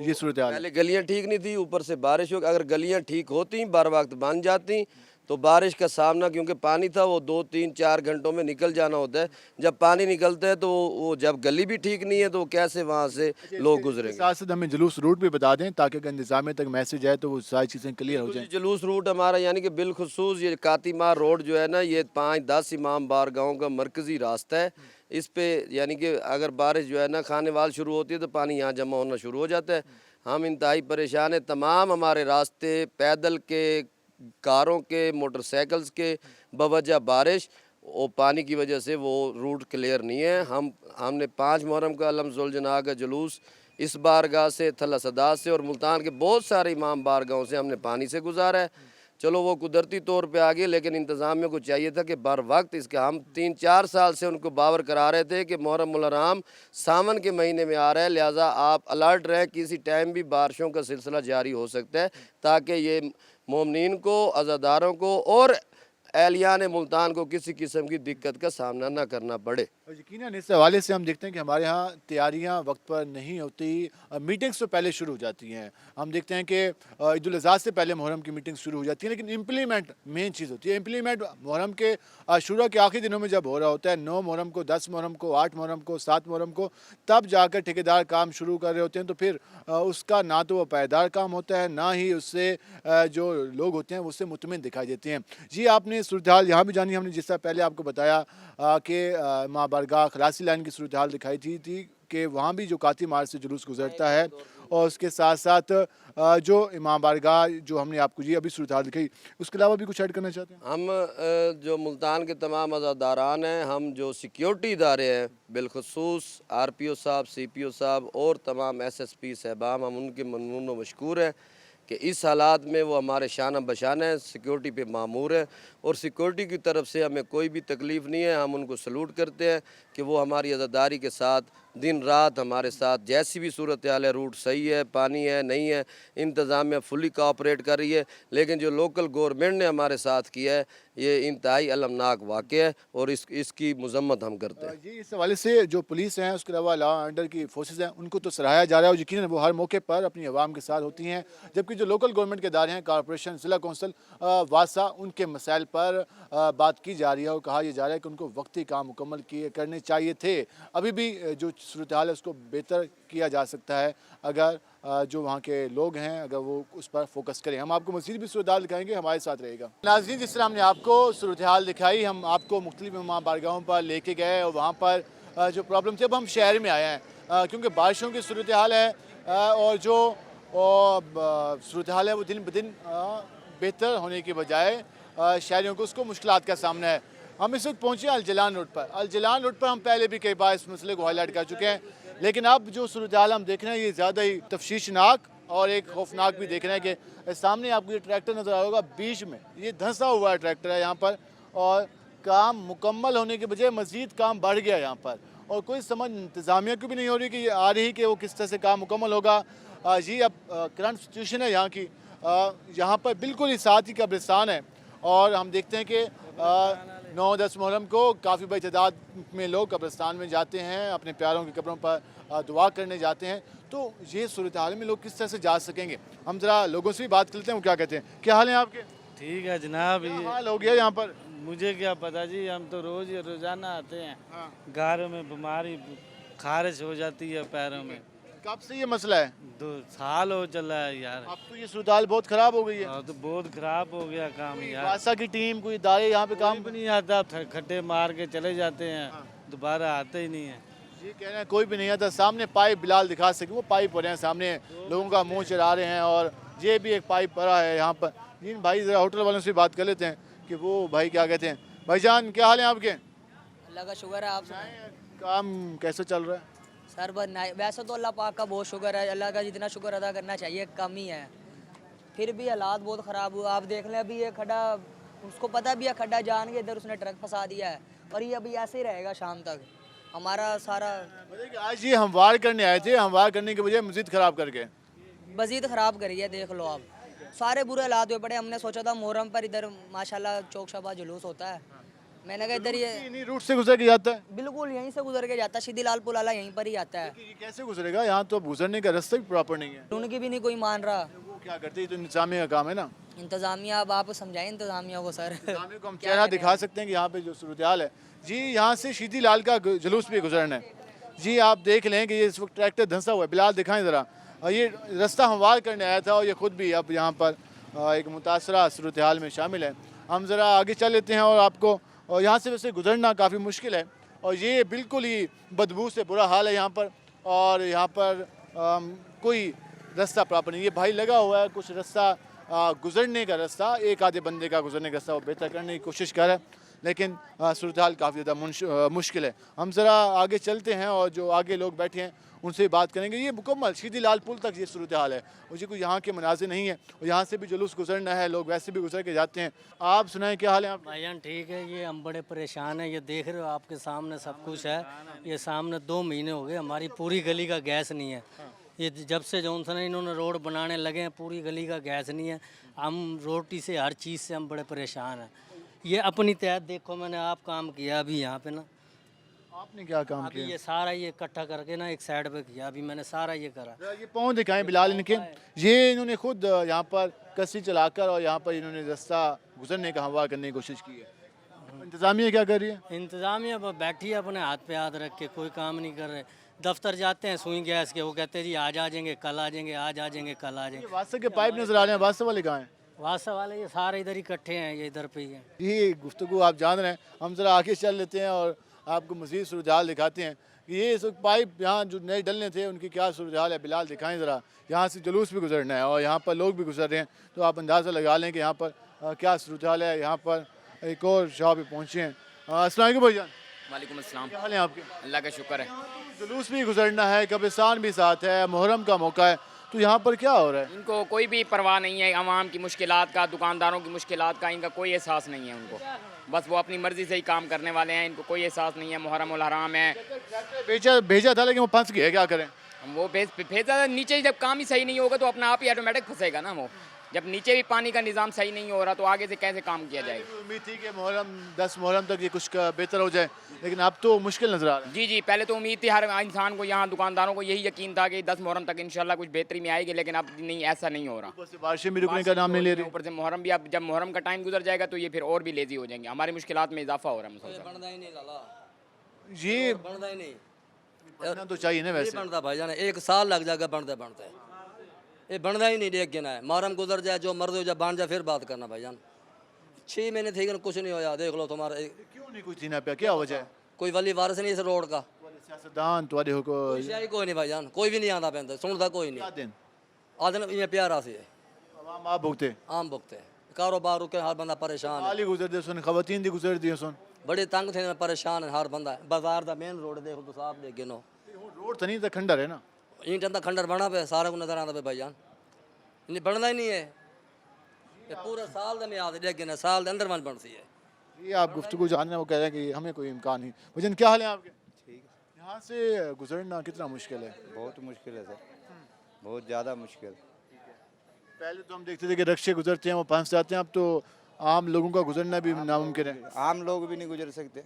ये सूरत हाल है। पहले गलियां ठीक नहीं थी, ऊपर से बारिश हो, अगर गलियां ठीक होती बार वक्त बन जाती तो बारिश का सामना, क्योंकि पानी था वो 2, 3, 4 घंटों में निकल जाना होता है। जब पानी निकलता है तो वो जब गली भी ठीक नहीं है तो कैसे वहाँ से लोग गुजरेंगे। साथ साथ हमें जुलूस रूट भी बता दें ताकि अगर इंतजामिया तक मैसेज आए तो वो सारी चीज़ें क्लियर हो जाएं। जुलूस रूट हमारा यानी कि बिलखुसूस ये कातीमार रोड जो है ना, ये 5-10 इमाम बार गाँव का मरकज़ी रास्ता है। इस पे यानी कि अगर बारिश जो है ना खानेवाल शुरू होती है तो पानी यहाँ जमा होना शुरू हो जाता है। हम इंतहाई परेशान हैं। तमाम हमारे रास्ते पैदल के, कारों के, मोटरसाइकिल्स के बवजह बारिश और पानी की वजह से वो रूट क्लियर नहीं है। हमने 5 मुहर्रम का अलमजुल जना का जुलूस इस बारगाह से, थल्ला सदात से और मुल्तान के बहुत सारे इमाम बारगाहों से हमने पानी से गुजारा है। चलो वो कुदरती तौर पे आ गई, लेकिन इंतज़ामिया को चाहिए था कि बर वक्त इसका, हम 3-4 साल से उनको बावर करा रहे थे कि मुहर्रम उल हराम सावन के महीने में आ रहा है, लिहाजा आप अलर्ट रहें, किसी टाइम भी बारिशों का सिलसिला जारी हो सकता है, ताकि ये मोमिनीन को, अज़ादारों को और एहलियान मुल्तान को किसी किस्म की दिक्कत का सामना न करना पड़े। और यकीनन इस हवाले से हम देखते हैं कि हमारे यहाँ तैयारियाँ वक्त पर नहीं होती, मीटिंग्स तो पहले शुरू हो जाती हैं। हम देखते हैं कि ईद उल अज़हा से पहले मुहर्रम की मीटिंग शुरू हो जाती है, लेकिन इम्प्लीमेंट मेन चीज़ होती है। इम्प्लीमेंट मुहर्रम के आशूरा के आखिरी दिनों में जब हो रहा होता है, 9 मुहर्रम को, 10 मुहर्रम को, 8 मुहर्रम को, 7 मुहर्रम को, तब जाकर ठेकेदार काम शुरू कर रहे होते हैं। तो फिर उसका ना तो वो पायदार काम होता है, ना ही उससे जो लोग होते हैं उससे मुतमिन दिखाई देते हैं। जी, आपने सूरत हाल यहाँ भी जानी, हमने जिस तरह पहले आपको बताया कि माँ बारगाह खलासी लाइन की सूरत हाल दिखाई थी कि वहाँ भी जो काती मार से जुलूस गुजरता है, और उसके साथ साथ जो इमाम बारगाह जो हमने आपको जी अभी सूरत हाल दिखाई, उसके अलावा भी कुछ ऐड करना चाहते हैं? हम जो मुल्तान के तमाम अज़ादारान हैं, हम जो सिक्योरिटी इदारे हैं, बिलखसूस RPO साहब, CPO साहब और तमाम SSP साहबान, हम उनके ममनून व मशकूर हैं कि इस हालात में वो हमारे शाना बशाना है, सिक्योरिटी पे मामूर है, और सिक्योरिटी की तरफ से हमें कोई भी तकलीफ़ नहीं है। हम उनको सलूट करते हैं कि वो हमारी अज़ादारी के साथ दिन रात हमारे साथ, जैसी भी सूरत हाल है, रूट सही है, पानी है, नहीं है, इंतज़ामिया फुली कोऑपरेट कर रही है। लेकिन जो लोकल गवर्नमेंट ने हमारे साथ किया है, ये इंतहाई अलमनाक वाक़या है और इसकी मज़म्मत हम करते हैं। जी, इस हवाले से जो पुलिस हैं, उसके अलावा लॉ एंड ऑर्डर की फोर्सेस हैं, उनको तो सराहाया जा रहा है और यकीनन वो हर मौके पर अपनी आवाम के साथ होती हैं। जबकि जो लोकल गवर्नमेंट के इदारे हैं, कॉर्पोरेशन, ज़िला कौंसल, वासा, उनके मसाइल पर बात की जा रही है और कहा यह जा रहा है कि उनको वक्ती काम मुकम्मल करने चाहिए थे। अभी भी जो सूरत हाल है उसको बेहतर किया जा सकता है अगर जो वहाँ के लोग हैं अगर वो उस पर फोकस करें। हम आपको मज़ीद भी सूरत हाल दिखाएंगे, हमारे साथ रहेगा। नाज़रीन, जिस तरह हमने आपको सूरत हाल दिखाई, हम आपको मुख्तलिफ इमाम बारगाहों पर लेके गए और वहाँ पर जो प्रॉब्लम थी, अब हम शहर में आए हैं क्योंकि बारिशों की सूरत हाल है और जो सूरत हाल है वो दिन ब दिन बेहतर होने की बजाय शहरियों को उसको मुश्किलात का सामना है। हम इस वक्त पहुँचे अल-जलान रोड पर। अल-जलान रोड पर हम पहले भी कई बार इस मसले को हाईलाइट कर चुके हैं, लेकिन अब जो सूरत हाल हम देख रहे हैं ये ज़्यादा ही तफ्शीशनाक और एक खौफनाक भी देख रहे हैं कि सामने आपको ये ट्रैक्टर नज़र आएगा, बीच में ये धंसा हुआ ट्रैक्टर है यहाँ पर, और काम मुकम्मल होने के बजाय मज़ीद काम बढ़ गया यहाँ पर, और कोई समझ इंतज़ामिया की भी नहीं हो रही कि आ रही कि वो किस तरह से काम मुकम्मल होगा। जी, अब करंट सिचुएशन है यहाँ की, यहाँ पर बिल्कुल ही साथ ही कब्रिस्तान है और हम देखते हैं कि 9-10 मुहर्रम को काफ़ी बड़ी तादाद में लोग कब्रिस्तान में जाते हैं, अपने प्यारों की कब्रों पर दुआ करने जाते हैं। तो ये सूरत हाल में लोग किस तरह से जा सकेंगे? हम ज़रा लोगों से भी बात कर लेते हैं, वो क्या कहते हैं। क्या हाल है आपके? ठीक है जनाब। क्या हाल हो गया यहाँ पर? मुझे क्या पता जी, हम तो रोज़ाना आते हैं। गारों में बीमारी खारिश हो जाती है पैरों में। कब से ये मसला है? 2 साल हो चला है यार। अब तो ये सूरत हाल बहुत ख़राब हो गई है। तो बहुत ख़राब हो गया काम यार। वासा की टीम, कोई इदारे यहाँ पे काम भी नहीं आता, खट्टे मार के चले जाते हैं, दोबारा आते ही नहीं है। जी, कह रहे हैं कोई भी नहीं आता। सामने पाइप बिलाल दिखा सके, वो पाइप हो रहे हैं सामने, लोगों का मुँह चढ़ा रहे हैं, और ये भी एक पाइप पड़ा है यहाँ पर। जी भाई, ज़रा होटल वालों से बात कर लेते हैं कि वो भाई क्या कहते हैं। भाईजान, क्या हाल है आपके? अल्लाह का शुक्र है। आप काम कैसे चल रहा है? सर वैसे तो अल्लाह पाक का बहुत शुक्र है, अल्लाह का जितना शुक्र अदा करना चाहिए कम ही है, फिर भी हालात बहुत ख़राब हुआ। आप देख लें, अभी ये खड्डा, उसको पता भी है खड्डा जान के इधर उसने ट्रक फंसा दिया है, और ये अभी ऐसे ही रहेगा शाम तक हमारा सारा। आज ये हमवार करने आए थे, हमवार करने के बजाय मज़ीद ख़राब कर गए। मज़ीद ख़राब करी है, देख लो आप। सारे बुरे हालात हुए पड़े। हमने सोचा था मुहर्रम पर इधर माशाल्लाह चौक शबा जुलूस होता है, मैंने कहा इधर ये इन्हीं रूट से गुजर के जाता है। बिल्कुल यहीं से गुजर के जाता है, सीधी लाल पुल वाला यहीं पर ही आता है। ये कैसे गुजरेगा? यहाँ तो गुजरने का रास्ता भी प्रॉपर नहीं है। उनकी भी नहीं कोई मान रहा। वो क्या करते हैं? ये तो इंतजामिया का काम है ना। इंतज़ामिया, अब आप समझाएं इंतज़ामिया को सर। इंतजामिया को हम चेहरा दिखा सकते हैं कि यहाँ पे जो सूरत हाल है। जी यहाँ से शीदी लाल का जुलूस भी गुजरना है। जी आप देख लें कि ये इस वक्त ट्रैक्टर धंसा हुआ है। बिलाल दिखाएं ज़रा। और ये रास्ता हमवार करने आया था और ये खुद भी अब यहाँ पर एक मुतासरा सूरत हाल में शामिल है। हम ज़रा आगे चल लेते हैं और आपको, और यहाँ से वैसे गुजरना काफ़ी मुश्किल है और ये बिल्कुल ही बदबू से बुरा हाल है यहाँ पर। और यहाँ पर कोई रास्ता प्रॉपर नहीं। ये भाई लगा हुआ है कुछ रास्ता गुजरने का रास्ता, एक आधे बंदे का गुजरने का रास्ता वो बेहतर करने की कोशिश कर रहा है, लेकिन सूरत हाल काफ़ी ज़्यादा मुश्किल है। हम ज़रा आगे चलते हैं और जो आगे लोग बैठे हैं उनसे बात करेंगे। ये मुकम्मल शीदी लाल पुल तक ये सूरत हाल है, मुझे कोई यहाँ के मनाजिर नहीं है और यहाँ से भी जुलूस गुजरना है, लोग वैसे भी गुजर के जाते हैं। आप सुनाएं क्या हाल है आप? भाईजान ठीक है, ये हम बड़े परेशान हैं। ये देख रहे हो आपके सामने सब कुछ है। ये सामने 2 महीने हो गए, हमारी पूरी गली का गैस नहीं है। ये जब से जॉनसन इन्होंने रोड बनाने लगे हैं, पूरी गली का गैस नहीं है। हम रोटी से हर चीज़ से हम बड़े परेशान हैं। ये अपनी तहत देखो, मैंने आप काम किया अभी यहाँ पे ना। आपने क्या काम अभी किया? ये सारा ये इकट्ठा करके ना एक साइड पे किया, अभी मैंने सारा ये करा। ज़रा ये पाँव दिखाएं बिलाल इनके। ये इन्होंने खुद यहाँ पर कस्सी चलाकर और यहाँ पर इन्होंने रास्ता गुजरने का हमवार करने की कोशिश की है। इंतज़ामिया क्या कर रही है? इंतज़ामिया बैठी है अपने हाथ पे हाथ रख के, कोई काम नहीं कर रहे। दफ्तर जाते हैं सुई गैस के, वो कहते हैं जी आज आ जाएंगे, कल आ जाएंगे, आज आ जाएंगे, कल आ जाएंगे। वास्ता के पाइप नजर आ रहे हैं, वास्ता वाले कहाँ हैं? वासा वाले ये सारे इधर इकट्ठे हैं, ये इधर पे ही हैं। ये गुफ्तगू आप जान रहे हैं। हम ज़रा आगे चल लेते हैं और आपको मज़ीद सूरत हाल दिखाते हैं कि ये इस वक्त पाइप यहाँ जो नए डलने थे उनकी क्या सूरत हाल है। बिलाल दिखाएं ज़रा। यहाँ से जुलूस भी गुजरना है और यहाँ पर लोग भी गुजर रहे हैं, तो आप अंदाज़ा लगा लें कि यहाँ पर क्या सूरत हाल है। यहाँ पर एक और शाह भी पहुँचे हैं। अस्सलाम वालेकुम भाईजान। वालेकुम अस्सलाम। क्या हाल है आपके? अल्लाह का शुक्र है। जुलूस भी गुजरना है, कब्रिस्तान भी साथ है, मुहर्रम का मौका है, तो यहाँ पर क्या हो रहा है? इनको कोई भी परवाह नहीं है आवाम की मुश्किलात का, दुकानदारों की मुश्किलात का, इनका कोई एहसास नहीं है उनको। बस वो अपनी मर्ज़ी से ही काम करने वाले हैं, इनको कोई एहसास नहीं है। मुहर्रम उल हराम है। भेजा था लेकिन वो फंस गया, क्या करें? वो भेजा नीचे, जब काम ही सही नहीं होगा तो अपना आप ही ऑटोमेटिक फंसेगा ना। वो जब नीचे भी पानी का निज़ाम सही नहीं हो रहा तो आगे से कैसे काम किया जाएगा? उम्मीद थी कि मुहर्रम 10 मुहर्रम तक ये कुछ बेहतर हो जाए, लेकिन अब तो मुश्किल नजर आ रहा है। जी जी, पहले तो उम्मीद थी हर इंसान को, यहाँ दुकानदारों को यही यकीन था कि 10 मुहर्रम तक इंशाल्लाह कुछ बेहतरी में आएगी, लेकिन अब नहीं, ऐसा नहीं हो रहा। ऊपर से बारिशें भी रुकने का नाम नहीं ले रही। ऊपर से मुहर्रम भी, अब जब मुहर्रम का टाइम गुजर जाएगा तो ये फिर और भी लेजी हो जाएंगे। हमारी मुश्किलात में इजाफा हो रहा है मुसलसल। बनता ही नहीं लाला, ये बनता ही नहीं। बनना तो चाहिए ना नहीं वैसे। बनता भाईजान, 1 साल लग जाएगा बनते बनते। ये बनता ही नहीं, देख गिना है। मुहर्रम गुजर जाए, जो मर्द हो जाए, बन जाए, फिर बात करना भाईजान। 6 महीने थे कुछ नहीं होया, देख लो तुम्हारा। क्यों नहीं कुछ ना पे? क्या वजह है? कोई वली वारिस नहीं इस रोड का। सियासतदान तुम्हारे हो कोई शाही कोई नहीं भाईजान, कोई भी नहीं आंदा पैंता, सुनता कोई नहीं। दिन आदन ये प्यारा सी है, आवाम आप भुगते आम भुगते कारोबार रुके, हर बंदा परेशान है। हाली गुजरते सुन, खवातीन दी गुजरती सुन। बड़े तंग थे, परेशान है हर बंदा। बाजार दा मेन रोड देखो तो साफ देख गिनो। रोड तो नहीं था, खंडर है ना। ईंट दा खंडर बना पे, सारा को नजर आंदा पे भाईजान। इन्हें बनना ही नहीं है। ये पूरा साल दे में आते देख गिना, साल दे अंदर मन बनती है। ये आप गुफ्तगू जान रहे हैं, वो कह रहे हैं कि हमें कोई इम्कान नहीं। भजन क्या हाल है आपके? ठीक है, यहाँ से गुजरना कितना मुश्किल है? बहुत मुश्किल है सर, बहुत ज़्यादा मुश्किल। पहले तो हम देखते थे कि रक्शे गुजरते हैं, वो फंस जाते हैं, अब तो आम लोगों का गुजरना भी नामुमकिन है। आम लोग भी नहीं गुजर सकते,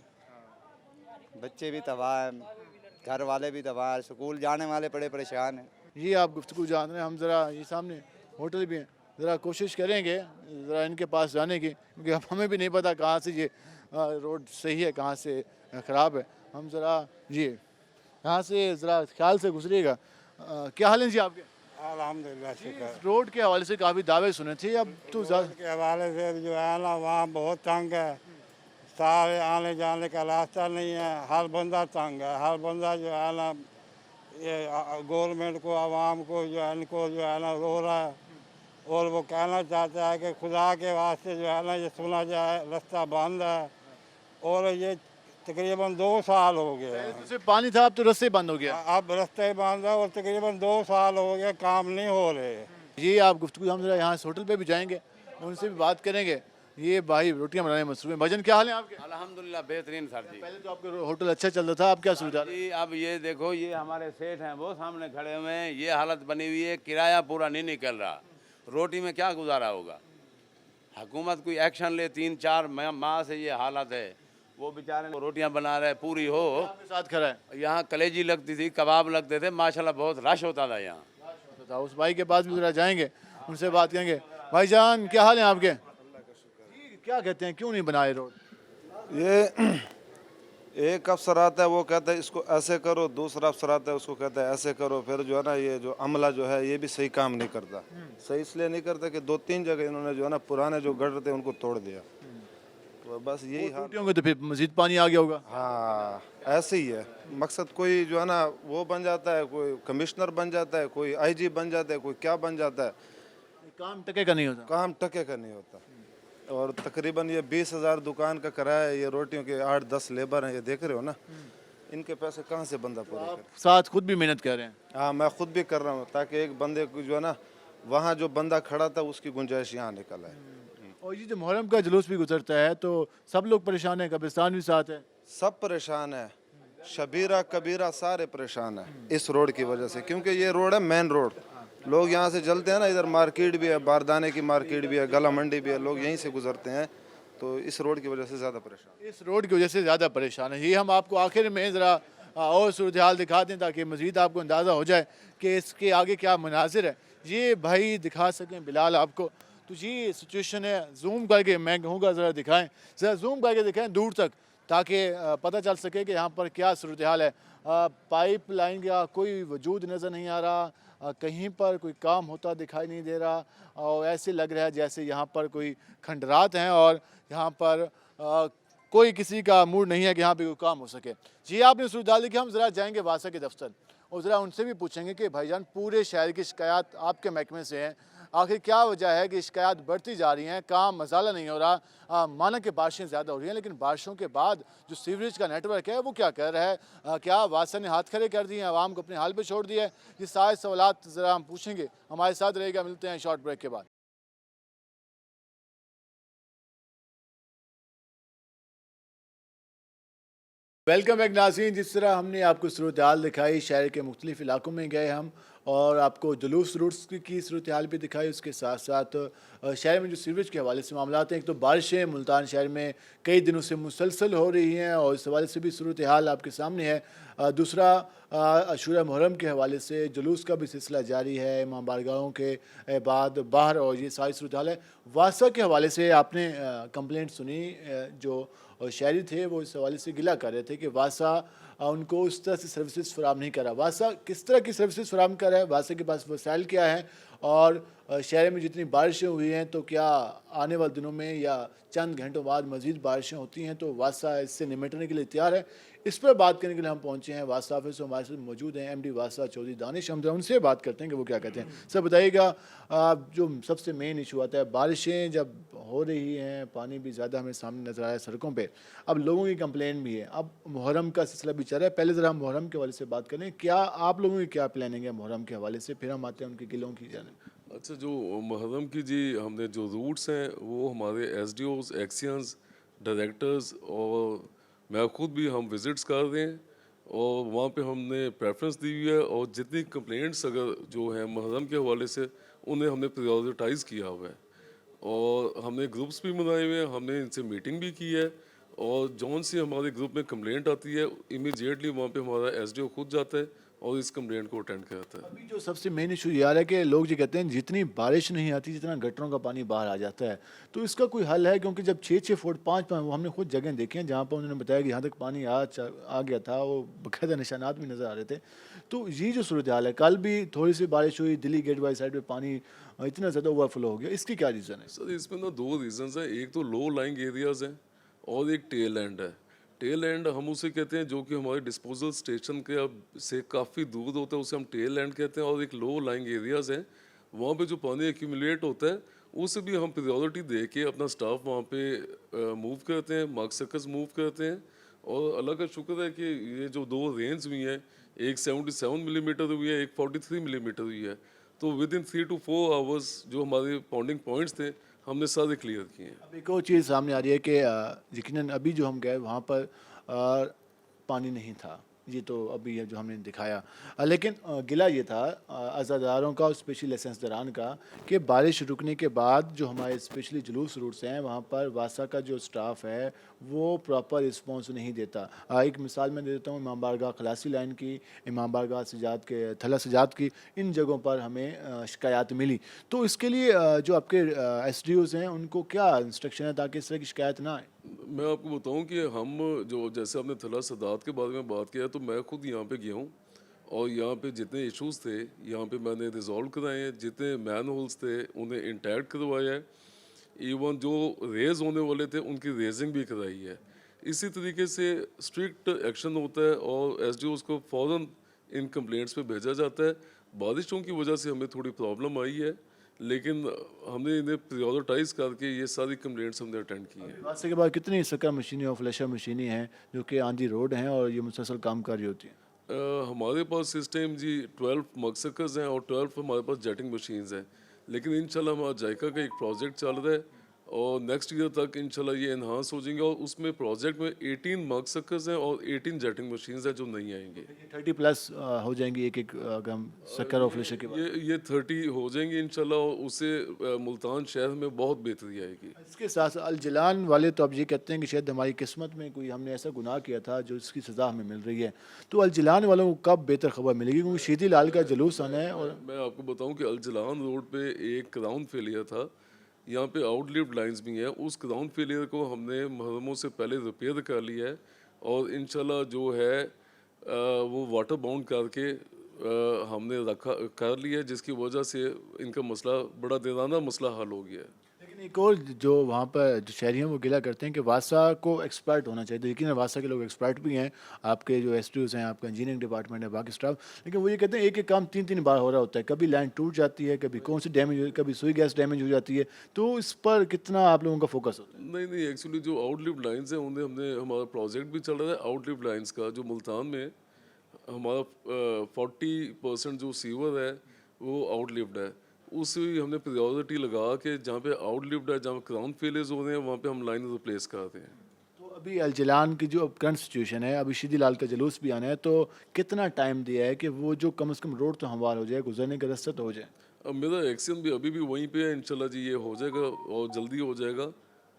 बच्चे भी तबाह हैं, घर वाले भी तबाह हैं, स्कूल जाने वाले बड़े परेशान हैं। ये आप गुफ्तगू जान रहे हैं। हम ज़रा ये सामने होटल भी हैं, ज़रा कोशिश करेंगे ज़रा इनके पास जाने की, क्योंकि अब हमें भी नहीं पता कहाँ से ये रोड सही है, कहाँ से ख़राब है। हम ज़रा जी यहाँ से ज़रा ख्याल से गुजरिएगा। क्या हाल है जी आपके? अल्हम्दुलिल्लाह शुक्र। रोड के हवाले से काफ़ी दावे सुने थे, अब तो के हवाले से जो है ना वहाँ बहुत तंग है, सारे आने जाने का रास्ता नहीं है, हर बंदा तंग है। हर बंदा जो है ना ये गवर्नमेंट को, आवाम को जो है, इनको जो है ना रो रहा है, और वो कहना चाहता है कि खुदा के वास्ते जो है ना ये सुना जाए, रास्ता बंद है। और ये तकरीबन 2 साल हो गए हैं। सिर्फ पानी था, अब तो रस्ते बंद हो गया। अब रास्ते बंद है और तकरीबन 2 साल हो गए, काम नहीं हो रहे। ये आप गुफ्तगू, हम ज़रा यहाँ से होटल पे भी जाएंगे, उनसे भी बात करेंगे ये भाई रोटियां बनाने में मसरूफ हैं। भाईजान क्या हाल है आपके? अल्हम्दुलिल्लाह बेहतरीन सर जी। पहले तो आपका होटल अच्छा चल रहा था, अब क्या सुविधा है? जी अब ये देखो, ये हमारे सेठ हैं वो सामने खड़े हुए हैं, ये हालत बनी हुई है, किराया पूरा नहीं निकल रहा, रोटी में क्या गुजारा होगा। हुकूमत कोई एक्शन ले, 3-4 माह से ये हालत है, वो बेचारे रोटियां बना रहे, पूरी हो। आपके साथ खड़ा है यहाँ कलेजी लगती थी, कबाब लगते थे, माशाल्लाह बहुत रश होता था यहाँ। तो उस भाई के पास भी जरा जाएंगे, उनसे बात करेंगे। भाईजान क्या हाल है आपके? क्या कहते हैं, क्यों नहीं बनाए रोड? ये एक अफसर आता है वो कहता है इसको ऐसे करो, दूसरा अफसर आता है उसको कहता है ऐसे करो, फिर जो है ना ये जो अमला जो है ये भी सही काम नहीं करता। सही इसलिए नहीं करता कि 2-3 जगह इन्होंने जो है ना पुराने जो गटर थे उनको तोड़ दिया, तो बस यही हाल। होंगे तो फिर मजीद पानी आ गया होगा। हाँ ऐसे ही है मकसद, कोई जो है ना वो बन जाता है, कोई कमिश्नर बन जाता है, कोई IG बन जाता है, कोई क्या बन जाता है, काम टके का नहीं होता। काम टके का नहीं होता। और तकरीबन ये 20,000 दुकान का किराया है, ये रोटियों के 8-10 लेबर हैं, ये देख रहे हो ना, इनके पैसे कहाँ से बंदा पूरा करे। साथ खुद भी मेहनत कर रहे हैं। हाँ मैं खुद भी कर रहा हूँ ताकि एक बंदे को जो है ना वहाँ जो बंदा खड़ा था उसकी गुंजाइश यहाँ निकल आए। और ये जो मुहर्रम का जुलूस भी गुजरता है तो सब लोग परेशान हैं, कब्रिस्तान भी साथ है। सब परेशान है, शबीरा कबीरा सारे परेशान है इस रोड की वजह से, क्योंकि ये रोड है मेन रोड, लोग यहाँ से चलते हैं ना, इधर मार्केट भी है, बारदाने की मार्केट भी है, गला मंडी भी है, लोग यहीं से गुजरते हैं, तो इस रोड की वजह से ज़्यादा परेशान। इस रोड की वजह से ज़्यादा परेशान है। ये हम आपको आखिर में ज़रा और सूरत हाल दिखा दें ताकि मज़ीद आपको अंदाज़ा हो जाए कि इसके आगे क्या मनाजिर है। ये भाई दिखा सकें बिलाल आपको, तो ये सिचुएशन है। जूम करके मैं कहूँगा ज़रा दिखाएँ, ज़रा जूम करके दिखाएँ दूर तक, ताकि पता चल सके कि यहाँ पर क्या सूरत हाल है। पाइप लाइन का कोई वजूद नज़र नहीं आ रहा, कहीं पर कोई काम होता दिखाई नहीं दे रहा, और ऐसे लग रहा है जैसे यहाँ पर कोई खंडरात हैं और यहाँ पर कोई किसी का मूड नहीं है कि यहाँ पे कोई काम हो सके। जी आपने सूरत हाल देखी, हम ज़रा जाएंगे वासा के दफ्तर और ज़रा उनसे भी पूछेंगे कि भाईजान पूरे शहर की शिकायत आपके महकमे से हैं, आखिर क्या वजह है कि शिकायत बढ़ती जा रही हैं, काम मसाला नहीं हो रहा। माना कि बारिशें ज़्यादा हो रही हैं, लेकिन बारिशों के बाद जो सीवरेज का नेटवर्क है वो क्या कर रहा है, क्या वासा ने हाथ खड़े कर दिए हैं, आवाम को अपने हाल पे छोड़ दिया है? ये सारे सवालात ज़रा हम पूछेंगे, हमारे साथ रहेगा। मिलते हैं शॉर्ट ब्रेक के बाद। वेलकम बैक नाज़रीन। जिस तरह हमने आपको सूरत हाल दिखाई, शहर के मुख्तलिफ इलाकों में गए हम और आपको जुलूस रूट्स की सूरत हाल भी दिखाई, उसके साथ साथ शहर में जो सीवरेज के हवाले से मामला हैं। एक तो बारिशें मुल्तान शहर में कई दिनों से मुसलसल हो रही हैं और इस हवाले से भी सूरत हाल आपके सामने है। दूसरा आशूरा मुहर्रम के हवाले से जुलूस का भी सिलसिला जारी है, इमाम बारगाहों के बाद बाहर, और ये सारी सूरत हाल है। वासा के हवाले से आपने कंप्लेंट सुनी, जो शहरी थे वो इस हवाले से गिला कर रहे थे कि वासा उनको उस तरह से सर्विसेज फराम नहीं कर रहा। वासा किस तरह की सर्विसेज फराम कर रहा है, वासा के पास वसाइल क्या है, और शहर में जितनी बारिशें हुई हैं तो क्या आने वाले दिनों में या चंद घंटों बाद मज़ीद बारिशें होती हैं तो वासा इससे निपटने के लिए तैयार है। इस पर बात करने के लिए हम पहुंचे हैं वासा ऑफिस, हमारे साथ मौजूद हैं MD वासा चौधरी दानिश अहमद। उनसे बात करते हैं कि वो क्या कहते हैं। सर बताइएगा, जो सबसे मेन इशू आता है, बारिशें जब हो रही हैं, पानी भी ज़्यादा हमें सामने नज़र आया है सड़कों पे, अब लोगों की कंप्लेन भी है, अब मुहर्रम का सिलसिला भी चल रहा है। पहले ज़रा हम मुहर्रम के हवाले से बात करें, क्या आप लोगों की क्या प्लानिंग है मुहर्रम के हवाले से, फिर हम आते हैं उनके गिलों की जानिब। अच्छा, जो मुहर्रम की जी हमने जो रूट्स हैं वो हमारे SDOs, एक्सियंस, डायरेक्टर्स और मैं खुद भी हम विज़िट्स कर रहे हैं और वहाँ पे हमने प्रेफरेंस दी हुई है, और जितनी कंप्लेंट्स अगर जो हैं मुहर्रम के हवाले से उन्हें हमने प्रायोरिटाइज़ किया हुआ है, और हमने ग्रुप्स भी बनाए हुए हैं, हमने इनसे मीटिंग भी की है, और जौन सी हमारे ग्रुप में कंप्लेंट आती है इमीडिएटली वहाँ पे हमारा SDO खुद जाता है और इस कंप्लेंट को अटेंड करता है। अभी जो सबसे मेन इशू ये आ रहा है कि लोग ये कहते हैं जितनी बारिश नहीं आती जितना गटरों का पानी बाहर आ जाता है, तो इसका कोई हल है? क्योंकि जब 6-6 फुट 5 हमने खुद जगह देखी हैं जहाँ पर उन्होंने बताया कि यहाँ तक पानी आ गया था, वो बाकायदा निशानात भी नज़र आ रहे थे। तो ये जो सूरत हाल है, कल भी थोड़ी सी बारिश हुई, दिल्ली गेट वाली साइड पर पानी इतना ज़्यादा ओवरफ्लो हो गया, इसकी क्या रीज़न है? सर इसमें ना 2 रीज़न्स हैं, एक तो लो लाइंग एरियाज़ हैं और एक टेल एंड है। टेल एंड हम उसे कहते हैं जो कि हमारे डिस्पोजल स्टेशन के अब से काफ़ी दूर होता है, उसे हम टेल एंड कहते हैं, और एक लो लाइंग एरियाज़ हैं वहाँ पे जो पानी एक्यूमुलेट होता है उसे भी हम प्रायोरिटी दे के अपना स्टाफ वहाँ पे मूव करते हैं, मार्क्सकस मूव करते हैं। और अल्लाह का शुक्र है कि ये जो 2 रेंज हुई हैं, एक 77 मिलीमीटर हुई है, एक 43 मिलीमीटर हुई है, तो विद इन 3 to 4 आवर्स जो हमारे पॉन्डिंग पॉइंट्स थे हमने सारे क्लियर किए हैं। अब एक और चीज़ सामने आ रही है कि यकीनन अभी जो हम गए वहाँ पर पानी नहीं था, ये तो अभी है जो हमने दिखाया। लेकिन गिला ये था अज़ादारों का और स्पेशली लाइसेंस दरान का कि बारिश रुकने के बाद जो हमारे स्पेशली जुलूस रूट्स हैं वहाँ पर वासा का जो स्टाफ है वो प्रॉपर रिस्पॉन्स नहीं देता। एक मिसाल मैं दे देता हूँ, इमाम बारगाह खलासी लाइन की, इमाम बारगाह सजाद के थला सजाद की, इन जगहों पर हमें शिकायत मिली। तो इसके लिए जो आपके SDOs हैं उनको क्या इंस्ट्रक्शन है ताकि इस तरह की शिकायत ना आए? मैं आपको बताऊं कि हम जो जैसे आपने थला सदात के बारे में बात किया, तो मैं खुद यहाँ पे गया हूँ और यहाँ पे जितने इश्यूज थे यहाँ पे मैंने रिजॉल्व कराए हैं। जितने मैन होल्स थे उन्हें इंटैक्ट करवाया है। इवन जो रेज होने वाले थे उनकी रेजिंग भी कराई है। इसी तरीके से स्ट्रिक्ट एक्शन होता है और SDOs को फ़ौरन इन कंप्लेंट्स पे भेजा जाता है। बारिशों की वजह से हमें थोड़ी प्रॉब्लम आई है, लेकिन हमने इन्हें प्रायोरिटाइज करके ये सारी कंप्लेंट्स हमने अटेंड की हैं। हादसे के बाद कितनी सका मशीनें और फ्लैशर मशीनें हैं जो कि ऑन दी रोड हैं और ये मुसलसल काम कर रही होती हैं? हमारे पास इस टाइम जी 12 मकसकर्स हैं और 12 हमारे पास जेटिंग मशीन्स हैं। लेकिन इंशाल्लाह हमारा जायका का एक प्रोजेक्ट चल रहा है और नेक्स्ट ईयर तक इंशाल्लाह ये इन्हांस हो जाएंगे और उसमें प्रोजेक्ट में 18 मकसकर्स हैं और 18 जेटिंग मशीन्स हैं जो नहीं आएंगे। 30+ हो जाएंगी एक अगर हम शक्कर और फ्लैशर के बाद। ये 30 हो जाएंगे इंशाल्लाह और उससे मुल्तान शहर में बहुत बेहतरी आएगी। इसके साथ साथ अल जिलान वाले तो अब ये कहते हैं कि शायद हमारी किस्मत में कोई हमने ऐसा गुनाह किया था जो इसकी सज़ा हमें मिल रही है। तो अल जिलान वालों को कब बेहतर खबर मिलेगी, क्योंकि शीदी लाल का जुलूस आना है? और मैं आपको बताऊं कि अल जिलान रोड पे एक क्राउन फेलियर था। यहाँ पे आउटलिफ्ट लाइंस भी हैं। उस क्राउन फेलियर को हमने मुहर्रमों से पहले रिपेयर कर लिया है और इंशाल्लाह जो है वो वाटर बाउंड करके हमने रखा कर लिया है, जिसकी वजह से इनका मसला बड़ा देराना मसला हल हो गया है। लेकिन एक और जो वहाँ पर जो शहरी हैं वो गिला करते हैं कि वासा को एक्सपर्ट होना चाहिए। तो यकीन वासा के लोग एक्सपर्ट भी हैं, आपके जो SDOs हैं, आपका इंजीनियरिंग डिपार्टमेंट है, बाकी स्टाफ। लेकिन वो ये कहते हैं एक एक काम 3-3 बार हो रहा होता है, कभी लाइन टूट जाती है, कभी कौन सी डैमेज, कभी सुई गैस डैमेज हो जाती है। तो इस पर कितना आप लोगों का फोकस होता है? नहीं, एक्चुअली जो आउटलिफ्ट लाइंस हैं उन्हें हमने हमारा प्रोजेक्ट भी चल रहा है आउटलिफ्ट लाइंस का। जो मुल्तान में हमारा 40% जो सीवर है वो आउटलिफ्ट है, उसे हमने प्रायोरिटी लगा के जहाँ पे आउटलिफ्ट है, जहाँ क्राउन फेलियर्स हो रहे हैं वहाँ पे हम लाइन रिप्लेस करते हैं। तो अभी अल जिलान की जो करंट सिचुएशन है, अभी शीदी लाल का जुलूस भी आना है, तो कितना टाइम दिया है कि वो जो कम से कम रोड तो हमवार हो जाए, गुजरने का रास्ता तो हो जाए? अब मेरा एक्शन भी अभी भी वहीं पे है। इंशाल्लाह जी ये हो जाएगा और जल्दी हो जाएगा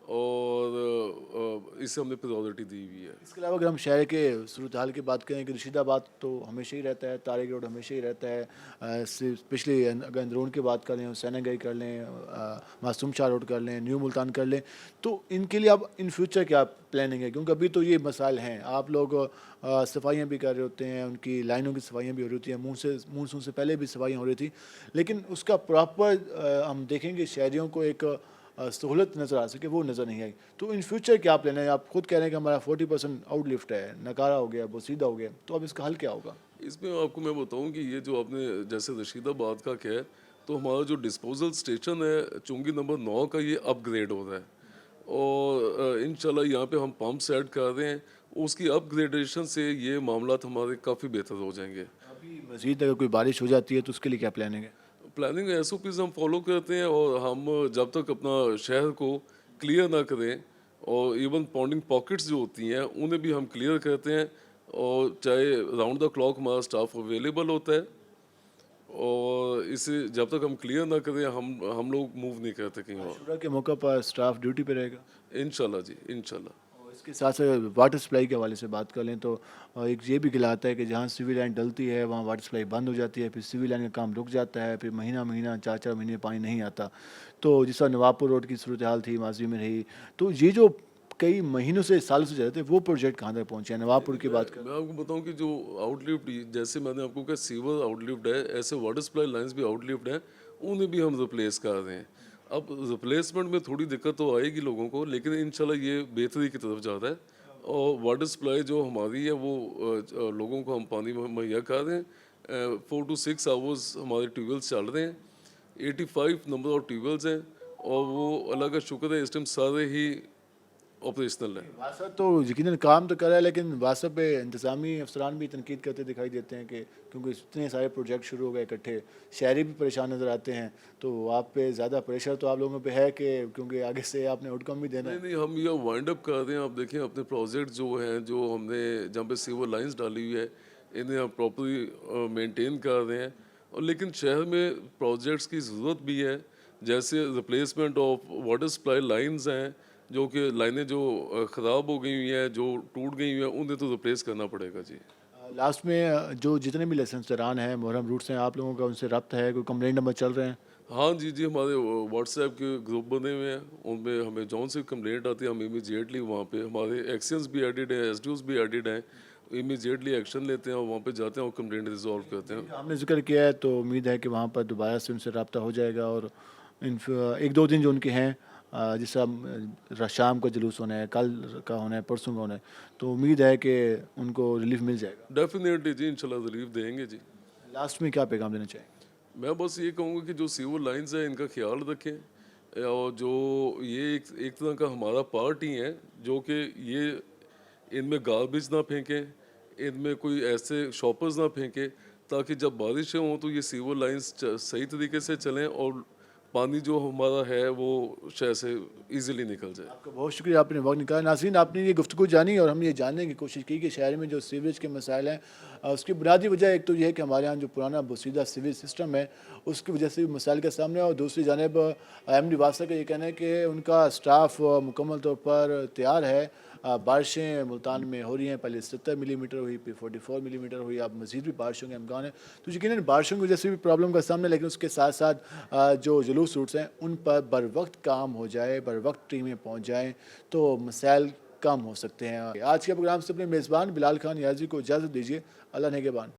और इसे हमने प्रायोरिटी दी हुई है। इसके अलावा अगर हम शहर के सूरत हाल की बात करें कि रशीदाबाद तो हमेशा ही रहता है, तारिक रोड हमेशा ही रहता है, स्पेशली अगर अंदरून की बात कर लें, सैनागई कर लें, मासूम शाह रोड कर लें, न्यू मुल्तान कर लें, तो इनके लिए अब इन फ्यूचर क्या प्लानिंग है? क्योंकि अभी तो ये मसाइल हैं, आप लोग सफाइयाँ भी कर रहे होते हैं, उनकी लाइनों की सफाइयाँ भी हो रही होती हैं, मानसून से पहले भी सफाइयाँ हो रही थी, लेकिन उसका प्रॉपर हम देखेंगे शहरियों को एक सहूलत नज़र आ सके, वो नज़र नहीं आई। तो इन फ्यूचर क्या प्लान है? आप खुद कह रहे हैं कि हमारा 40% आउटलिफ्ट है, नकारा हो गया, बोसीदा हो गया, तो अब इसका हल क्या होगा? इसमें आपको मैं बताऊं कि ये जो आपने जैसे रशीदाबाद का क्या है, तो हमारा जो डिस्पोजल स्टेशन है चुंगी नंबर 9 का ये अपग्रेड हो रहा है और इंशाल्लाह यहाँ पे हम पंप सेट कर रहे हैं। उसकी अपग्रेडेशन से ये मामला हमारे काफ़ी बेहतर हो जाएंगे। अभी मज़ीद अगर कोई बारिश हो जाती है तो उसके लिए क्या प्लानिंग है? प्लानिंग SOPs हम फॉलो करते हैं और हम जब तक अपना शहर को क्लियर ना करें और इवन पॉन्डिंग पॉकेट्स जो होती हैं उन्हें भी हम क्लियर करते हैं और चाहे राउंड द क्लॉक हमारा स्टाफ अवेलेबल होता है और इसे जब तक हम क्लियर ना करें हम लोग मूव नहीं करते कहीं और। आशूरा के मौके पर स्टाफ ड्यूटी पे रहेगा इंशाल्लाह जी, इंशाल्लाह। इसके साथ साथ वाटर सप्लाई के हवाले से बात कर लें तो एक ये भी गिला आता है कि जहाँ सिविल लाइन डलती है वहाँ वाटर सप्लाई बंद हो जाती है, फिर सिविल लाइन का काम रुक जाता है, फिर महीना 4-4 महीने पानी नहीं आता। तो जिस तरह नवाबपुर रोड की सूरत हाल थी, माजी में रही, तो ये जो कई महीनों से सालों से चलते वो प्रोजेक्ट कहाँ तक पहुँचे हैं? नवाबपुर की बात करें, मैं आपको बताऊं कि जो आउटलिफ्ट जैसे मैंने आपको कहा सीवर आउटलिफ्ट है, ऐसे वाटर सप्लाई लाइंस भी आउटलिफ्ट हैं, उन्हें भी हम रिप्लेस कर रहे हैं। अब रिप्लेसमेंट में थोड़ी दिक्कत तो आएगी लोगों को, लेकिन इंशाल्लाह ये बेहतरी की तरफ जाता है और वाटर सप्लाई जो हमारी है वो लोगों को हम पानी मुहैया कर रहे हैं। 4 to 6 आवर्स हमारे ट्यूबवेल्स चल रहे हैं, 85 नंबर ऑफ ट्यूबवेल्स हैं और वो अल्लाह का शुक्र है इस टाइम सारे ही ऑपरेशनल है। वासप तो यकीनन काम तो कर रहा है, लेकिन वासप पे इंतज़ामी अफसरान भी तनकीद करते दिखाई देते हैं कि क्योंकि इतने सारे प्रोजेक्ट शुरू हो गए इकट्ठे, शहरी भी परेशान नज़र आते हैं, तो आप पे ज़्यादा प्रेशर तो आप लोगों पे है कि क्योंकि आगे से आपने आउटकम भी देना है। नहीं हम ये वाइंड अप कर रहे हैं। आप देखें अपने प्रोजेक्ट जो हैं, जो हमने जहाँ पे सीवर लाइंस डाली हुई है, इन्हें हम प्रॉपरली मेंटेन कर रहे हैं। और लेकिन शहर में प्रोजेक्ट्स की ज़रूरत भी है, जैसे replacement of water supply lines हैं, जो कि लाइनें जो ख़राब हो गई हुई हैं, जो टूट गई हुई हैं, उन्हें तो रिप्लेस करना पड़ेगा जी। लास्ट में जो जितने भी लाइसेंस दरान हैं, मुहर्रम रूट्स हैं, आप लोगों का उनसे रब्ता है, कोई कंप्लेंट नंबर चल रहे हैं? हाँ जी हमारे व्हाट्सएप के ग्रुप बने हुए हैं, उनमें हमें जौन सी कंप्लेंट आती है हम इमीडिएटली वहाँ पे, हमारे एक्शंस भी एडिड हैं, एसडीओज भी एडिड हैं, इमीडिएटली एक्शन लेते हैं और वहाँ पे जाते हैं और कंप्लेंट रिजॉल्व करते हैं। हमने जिक्र किया है तो उम्मीद है कि वहाँ पर दोबारा से उनसे रब्ता हो जाएगा और एक दो दिन जो उनके हैं, जैसा शाम का जुलूस होना है, कल का होना है, परसों का होना है, तो उम्मीद है कि उनको रिलीफ मिल जाएगा। डेफिनेटली जी, इंशाल्लाह रिलीफ देंगे जी। लास्ट में क्या पैगाम देना चाहिए? मैं बस ये कहूँगा कि जो सीवर लाइंस है इनका ख्याल रखें, और जो ये एक तरह का हमारा पार्ट ही है, जो कि ये इनमें गार्बेज ना फेंकें, इनमें कोई ऐसे शॉपर्स ना फेंकें, ताकि जब बारिशें हों तो ये सीवर लाइंस सही तरीके से चलें और पानी जो हमारा है वो शहर से इजीली निकल जाए। आपका बहुत शुक्रिया, आपने वक्त निकाला। नाज़रीन, आपने ये गुफ्तगू जानी और हमने ये जानने की कोशिश की कि शहर में जो सीवरेज के मसाइल हैं, उसकी बुनियादी वजह एक तो ये है कि हमारे यहाँ जो पुराना बोसीदा सीवेज सिस्टम है उसकी वजह से भी मसाइल का सामने है, और दूसरी जानिब एमडी वासा का ये कहना है कि उनका स्टाफ मुकम्मल तौर पर तैयार है। बारिशें मुल्तान में हो रही हैं, पहले 70 मिलीमीटर हुई, फिर 44 मिलीमीटर हुई, अब मज़ीद भी बारिशों के इम्कान है। तो यकीनन बारिशों की वजह से भी प्रॉब्लम का सामना है, लेकिन उसके साथ साथ जो जुलूस रूट्स हैं उन पर बर वक्त काम हो जाए, बर वक्त टीमें पहुँच जाएँ तो मसाइल कम हो सकते हैं। आज के प्रोग्राम से अपने मेज़बान बिलाल खान याजी को इजाज़त दीजिए। अल्लाह नेगेबान।